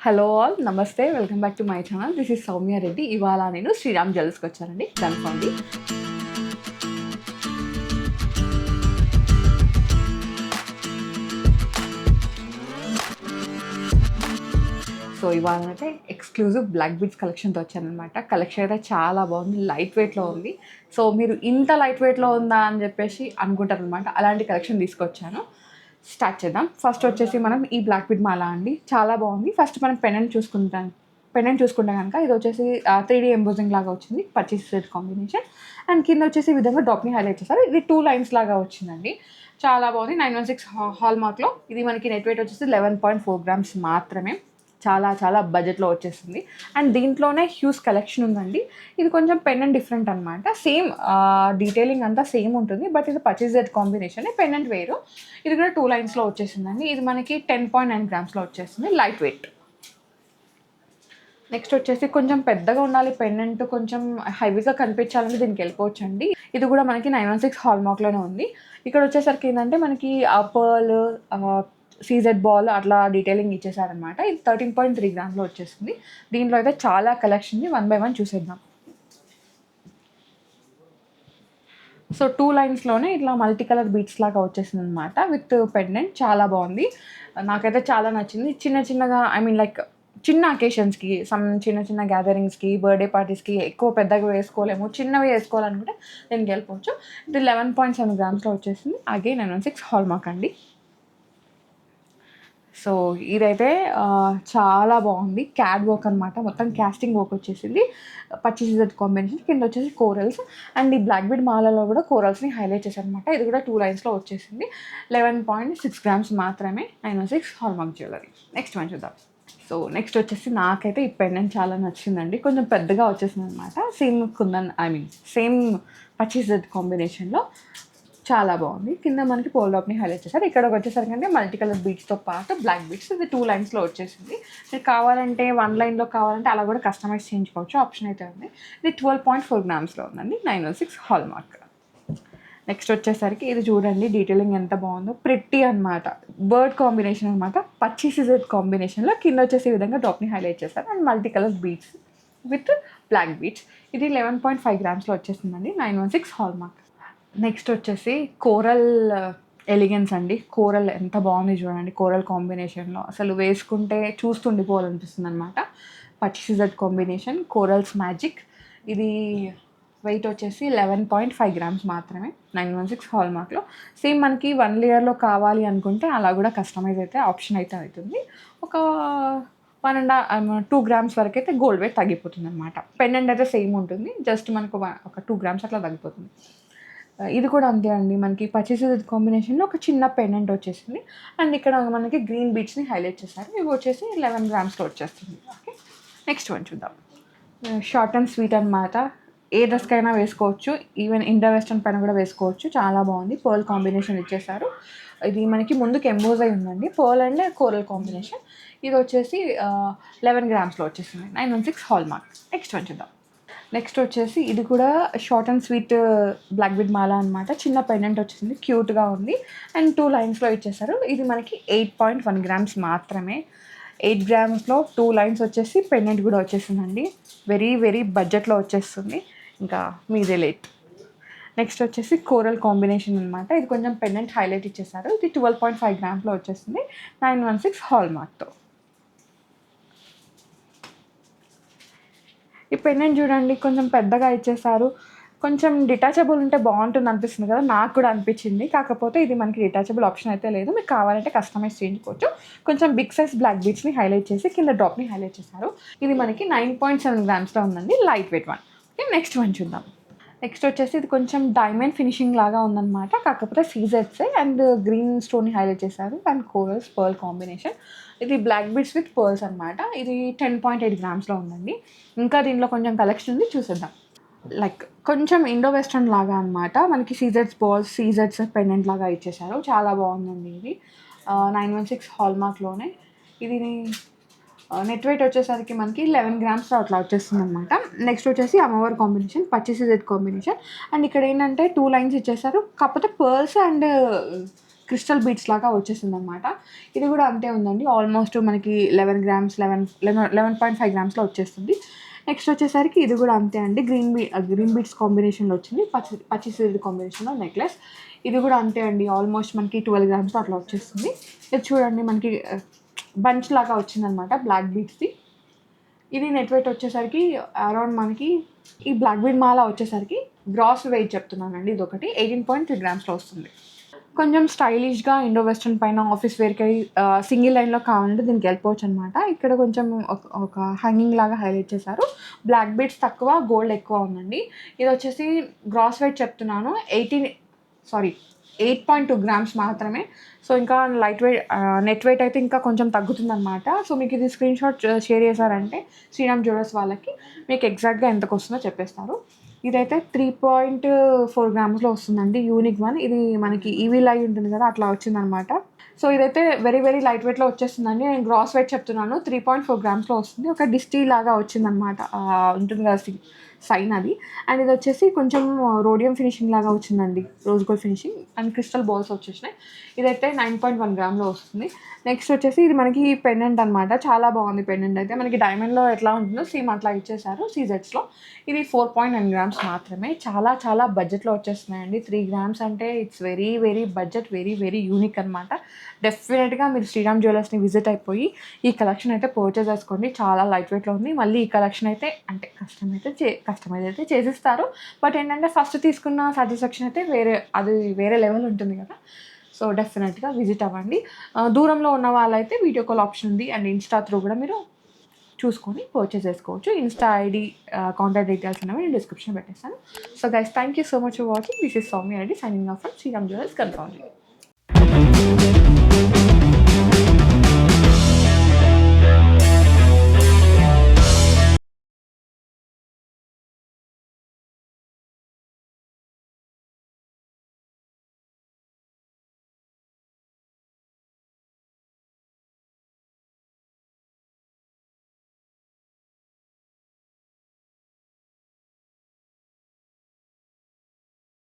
Hello all నమస్తే, welcome back to my channel. This is Soumya Reddy. ఇవాళ నేను శ్రీరామ్ జ్యువెల్స్కి వచ్చానండి, కన్ఫర్మ్లీ. సో ఇవాళ అయితే ఎక్స్క్లూజివ్ బ్లాక్ బీడ్స్ కలెక్షన్తో వచ్చానమాట. కలెక్షన్ అయితే చాలా బాగుంది, లైట్ వెయిట్లో ఉంది. సో మీరు ఇంత లైట్ వెయిట్లో ఉందా అని చెప్పేసి అనుకుంటారనమాట. అలాంటి కలెక్షన్ తీసుకొచ్చాను. స్టార్ట్ చేద్దాం. ఫస్ట్ వచ్చేసి మనం ఈ బ్లాక్ బీడ్ మాల అండి, చాలా బాగుంది. ఫస్ట్ మనం పెండెంట్ చూసుకుంటే కనుక ఇది వచ్చేసి 3D ఎంబోజింగ్ లాగా వచ్చింది, పర్చేస్ సెట్ కాంబినేషన్. అండ్ కింద వచ్చేసి ఈ విధంగా డాట్ని హైలైట్ చేస్తారు. ఇది 2 లైన్స్ లాగా వచ్చిందండి, చాలా బాగుంది. 916 హాల్ మార్క్లో. ఇది మనకి నెట్ వెయిట్ వచ్చేసి 11.4 గ్రామ్స్ మాత్రమే. చాలా చాలా బడ్జెట్లో వచ్చేసింది. అండ్ దీంట్లోనే హ్యూజ్ కలెక్షన్ ఉందండి. ఇది కొంచెం పెండెంట్ డిఫరెంట్ అనమాట. సేమ్ డీటెయిలింగ్ అంతా సేమ్ ఉంటుంది, బట్ ఇది పర్చేస్ సెట్ కాంబినేషన్, పెండెంట్ వేరు. ఇది కూడా 2 లైన్స్లో వచ్చేసిందండి. ఇది మనకి 10.9 గ్రామ్స్లో వచ్చేసింది, లైట్ వెయిట్. నెక్స్ట్ వచ్చేసి కొంచెం పెద్దగా ఉండాలి పెండెంట్, కొంచెం హెవీగా కనిపించాలని దీనికి వెళ్ళిపోవచ్చండి. ఇది కూడా మనకి 916 హాల్ మార్క్లోనే ఉంది. ఇక్కడ వచ్చేసరికి ఏంటంటే మనకి పర్ల్, సీజెడ్ బాల్ అట్లా డీటెయిలింగ్ ఇచ్చేసారనమాట. ఇది 13.3 గ్రామ్స్లో వచ్చేసింది. దీంట్లో అయితే చాలా కలెక్షన్ ఉంది, 1 బై 1 చూసేద్దాం. సో 2 లైన్స్లోనే ఇట్లా మల్టీ కలర్ బీట్స్ లాగా వచ్చేసింది అనమాట, విత్ పెండెంట్. చాలా బాగుంది, నాకైతే చాలా నచ్చింది. చిన్నగా లైక్ చిన్న అకేషన్స్కి, చిన్న చిన్న గ్యాదరింగ్స్కి, బర్త్డే పార్టీస్కి ఎక్కువ పెద్దగా వేసుకోలేము, చిన్నవి వేసుకోవాలనుకుంటే దీనికి వెళ్ళిపోవచ్చు. ఇది 11.7 గ్రామ్స్లో వచ్చేసింది. అగైన్ 916 హాల్ మార్క్ అండి. సో ఇదైతే చాలా బాగుంది. క్యాడ్ వర్క్ అనమాట, మొత్తం క్యాస్టింగ్ వర్క్ వచ్చేసింది. పచ్చి సీజెడ్ కాంబినేషన్, కింద వచ్చేసి కోరల్స్. అండ్ ఈ బ్లాక్ బీడ్ మాలలో కూడా కోరల్స్ని హైలైట్ చేశారనమాట. ఇది కూడా 2 లైన్స్లో వచ్చేసింది. 11.6 గ్రామ్స్ మాత్రమే. 916 హాల్ మార్క్ జ్యువెలరీ. నెక్స్ట్ మనం చూద్దాం. సో నెక్స్ట్ వచ్చేసి నాకైతే ఈ పెండెంట్ చాలా నచ్చిందండి. కొంచెం పెద్దగా వచ్చేసింది అనమాట. సేమ్ కుందన్ సేమ్ పచ్చి సీజెడ్ కాంబినేషన్లో చాలా బాగుంది. కింద మనకి పోల్ డాప్ని హైలైట్ చేశారు. ఇక్కడ వచ్చేసరికి అంటే మల్టీ కలర్ బీట్స్తో పాటు బ్లాక్ బీట్స్. ఇది 2 లైన్స్లో వచ్చేసింది. మీరు కావాలంటే 1 లైన్లో కావాలంటే అలా కూడా కస్టమైజ్ చేయించుకోవచ్చు, ఆప్షన్ అయితే ఉంది. ఇది 12.4 గ్రామ్స్లో ఉందండి, 916 హాల్ మార్క్. నెక్స్ట్ వచ్చేసరికి ఇది చూడండి, డీటెయిలింగ్ ఎంత బాగుందో. ప్రిట్టి అనమాట, బర్డ్ కాంబినేషన్ అనమాట, పచ్చి సీజెడ్ కాంబినేషన్లో. కింద వచ్చేసి ఈ విధంగా డాప్ని హైలైట్ చేశారు. And multi colour beads with black beads. ఇది 11.5 గ్రామ్స్లో వచ్చేసిందండి, 916 హాల్ మార్క్. నెక్స్ట్ వచ్చేసి కోరల్ ఎలిగెన్స్ అండి. కోరల్ ఎంత బాగుంది చూడండి, కోరల్ కాంబినేషన్లో అసలు వేసుకుంటే చూస్తుండిపోవాలనిపిస్తుంది అనమాట. పచ్చి సీజెడ్ కాంబినేషన్, కోరల్స్ మ్యాజిక్. ఇది వెయిట్ వచ్చేసి 11.5 గ్రామ్స్ మాత్రమే, 916 హాల్ మార్క్లో. సేమ్ మనకి 1 లేయర్లో కావాలి అనుకుంటే అలా కూడా కస్టమైజ్ అయితే ఆప్షన్ అయితే అవుతుంది. ఒక 2 గ్రామ్స్ వరకు అయితే గోల్డ్ వెయిట్ తగ్గిపోతుంది అనమాట. పెండెంట్ అయితే సేమ్ ఉంటుంది, జస్ట్ మనకు ఒక 2 గ్రామ్స్ అట్లా తగ్గిపోతుంది. ఇది కూడా అంతే అండి, మనకి పచ్చి సీజెడ్ కాంబినేషన్లో ఒక చిన్న పెండెంట్ వచ్చేసింది. అండ్ ఇక్కడ మనకి గ్రీన్ బీట్స్ని హైలైట్ చేశారు. ఇవి వచ్చేసి 11 గ్రామ్స్లో వచ్చేస్తుంది. ఓకే, నెక్స్ట్ వన్ చూద్దాం. షార్ట్ అండ్ స్వీట్ అనమాట. ఏ డ్రెస్కైనా వేసుకోవచ్చు, ఈవెన్ ఇండో వెస్టర్న్ పైన కూడా వేసుకోవచ్చు. చాలా బాగుంది, పర్ల్ కాంబినేషన్ ఇచ్చేసారు. ఇది మనకి ముందుకు ఎంబోజ్ అయి ఉందండి, పర్ల్ అండ్ కోరల్ కాంబినేషన్. ఇది వచ్చేసి 11 గ్రామ్స్లో వచ్చేసింది, 916 హాల్ మార్క్. నెక్స్ట్ వన్ చూద్దాం. నెక్స్ట్ వచ్చేసి ఇది కూడా short and sweet black bead మాల అనమాట. చిన్న పెండెంట్ వచ్చేసింది, క్యూట్గా ఉంది. అండ్ 2 లైన్స్లో ఇచ్చేసారు. ఇది మనకి 8.1 గ్రామ్స్ మాత్రమే. 8 గ్రామ్స్లో 2 లైన్స్ వచ్చేసి పెండెంట్ కూడా వచ్చేసిందండి. వెరీ వెరీ బడ్జెట్లో వచ్చేస్తుంది, ఇంకా మీదే లేట్. నెక్స్ట్ వచ్చేసి కోరల్ కాంబినేషన్ అనమాట. ఇది కొంచెం పెండెంట్ హైలైట్ ఇచ్చేసారు. ఇది 12.5 గ్రామ్స్లో వచ్చేసింది, 916 హాల్ మార్క్తో. ఈ పెండెంట్ చూడండి, కొంచెం పెద్దగా ఇచ్చేసారు. కొంచెం డిటాచబుల్ ఉంటే బాగుంటుంది అనిపిస్తుంది కదా, నాకు కూడా అనిపించింది. కాకపోతే ఇది మనకి డిటాచబుల్ ఆప్షన్ అయితే లేదు, మీకు కావాలంటే కస్టమైజ్ చేయించుకోవచ్చు. కొంచెం బిగ్ సైజ్ బ్లాక్ బీట్స్ని హైలైట్ చేసి కింద డ్రాప్ని హైలైట్ చేశారు. ఇది మనకి 9.7 గ్రామ్స్లో ఉందండి, light weight one. Okay, next one చూద్దాం. నెక్స్ట్ వచ్చేసి ఇది కొంచెం డైమండ్ ఫినిషింగ్ లాగా ఉందన్నమాట, కాకపోతే సీజెడ్స్ అండ్ గ్రీన్ స్టోన్ని హైలైట్ చేశారు. And corals pearl combination. ఇది బ్లాక్ బీడ్స్ విత్ పర్ల్స్ అనమాట. ఇది 10.8 గ్రామ్స్లో ఉందండి. ఇంకా దీంట్లో కొంచెం కలెక్షన్ ఉంది, చూసేద్దాం. లైక్ కొంచెం ఇండో వెస్టర్న్ లాగా అనమాట, మనకి సీజెడ్స్ బాల్స్, సీజెడ్స్ పెండెంట్ లాగా ఇచ్చేసారు. చాలా బాగుందండి ఇది, 916 హాల్ మార్క్లోనే. ఇది నెట్ వెయిట్ వచ్చేసరికి మనకి 11 గ్రామ్స్లో అట్లా వచ్చేస్తుంది అనమాట. నెక్స్ట్ వచ్చేసి అమ్మవారి కాంబినేషన్, పచ్చి సీజెడ్ కాంబినేషన్. అండ్ ఇక్కడ ఏంటంటే 2 లైన్స్ ఇచ్చేసారు, కాకపోతే పర్ల్స్ అండ్ క్రిస్టల్ బీట్స్ లాగా వచ్చేసింది అనమాట. ఇది కూడా అంతే ఉందండి, ఆల్మోస్ట్ మనకి 11 గ్రామ్స్ 11.5 గ్రామ్స్లో వచ్చేస్తుంది. నెక్స్ట్ వచ్చేసరికి ఇది కూడా అంతే అండి, గ్రీన్ బీట్స్ కాంబినేషన్లో వచ్చింది, పచ్చి సీడ్ కాంబినేషన్లో నెక్లెస్. ఇది కూడా అంతే అండి, ఆల్మోస్ట్ మనకి 12 గ్రామ్స్లో అట్లా వచ్చేస్తుంది. ఇది చూడండి మనకి బంచ్ లాగా వచ్చిందనమాట బ్లాక్ బీట్స్ది. ఇది నెట్ వెయిట్ వచ్చేసరికి అరౌండ్ మనకి ఈ బ్లాక్ బీడ్ మాల వచ్చేసరికి గ్రాస్ వెయిట్ చెప్తున్నానండి, ఇది ఒకటి 18.3 గ్రామ్స్లో వస్తుంది. కొంచెం స్టైలిష్గా ఇండో వెస్ట్రన్ పైన ఆఫీస్ వేర్కి సింగిల్ లైన్లో కావాలంటే దీనికి వెళ్ళిపోవచ్చు అనమాట. ఇక్కడ కొంచెం ఒక హ్యాంగింగ్ లాగా హైలైట్ చేశారు. బ్లాక్ బీడ్స్ తక్కువ, గోల్డ్ ఎక్కువ ఉందండి. ఇది వచ్చేసి గ్రాస్ వెయిట్ చెప్తున్నాను 8.2 గ్రామ్స్ మాత్రమే. సో ఇంకా నెట్ వెయిట్ అయితే ఇంకా కొంచెం తగ్గుతుందన్నమాట. సో మీకు ఇది స్క్రీన్ షాట్ షేర్ చేశారంటే శ్రీరామ్ జ్యువెలర్స్ వాళ్ళకి మీకు ఎగ్జాక్ట్గా ఎంతకు వస్తుందో చెప్పేస్తారు. ఇదైతే 3.4 గ్రామ్స్లో వస్తుందండి, యూనిక్ వన్. ఇది మనకి ఈవీ లైవ్ ఉంటుంది కదా, అట్లా వచ్చిందనమాట. సో ఇదైతే వెరీ వెరీ లైట్ వెయిట్లో వచ్చేస్తుందండి. నేను గ్రాస్ వెయిట్ చెప్తున్నాను, 3.4 గ్రామ్స్లో వస్తుంది. ఒక డిస్టీ లాగా వచ్చిందనమాట, ఉంటుంది కదా సైన్ అది. అండ్ ఇది వచ్చేసి కొంచెం రోడియం ఫినిషింగ్ లాగా వచ్చిందండి, rose gold finishing and crystal balls వచ్చేసినాయి. ఇదైతే 9.1 గ్రామ్లో వస్తుంది. నెక్స్ట్ వచ్చేసి ఇది మనకి పెండెంట్ అనమాట, చాలా బాగుంది పెండెంట్ అయితే. మనకి డైమండ్లో ఎట్లా ఉంటుందో సేమ్ అట్లా ఇచ్చేసారు సీజెట్స్లో. ఇది 4.9 గ్రామ్స్ మాత్రమే, చాలా చాలా బడ్జెట్లో వచ్చేస్తున్నాయండి. 3 గ్రామ్స్ అంటే it's very very budget, very very unique అనమాట. డెఫినెట్గా మీరు శ్రీరామ్ జ్యువెలర్స్ని విజిట్ అయిపోయి ఈ కలెక్షన్ అయితే పర్చేస్ చేసుకోండి, చాలా లైట్ వెయిట్లో ఉంది. మళ్ళీ ఈ కలెక్షన్ అయితే అంటే కస్టమైజ్ అయితే చేసిస్తారు, బట్ ఏంటంటే ఫస్ట్ తీసుకున్న సాటిస్ఫాక్షన్ అయితే వేరే లెవెల్ ఉంటుంది కదా. సో డెఫినెట్గా విజిట్ అవ్వండి. దూరంలో ఉన్న వాళ్ళైతే వీడియో కాల్ ఆప్షన్ ఉంది, అండ్ ఇన్స్టా త్రూ కూడా మీరు చూసుకొని పర్చేస్ చేసుకోవచ్చు. ఇన్స్టా ఐడి కాంటాక్ట్ డీటెయిల్స్ అనేవి నేను డిస్క్రిప్షన్ పెట్టేస్తాను. So guys, thank you so much for watching. This is Soumya Reddy signing off from Sriram jewellers, కన్ఫర్మ్లీ.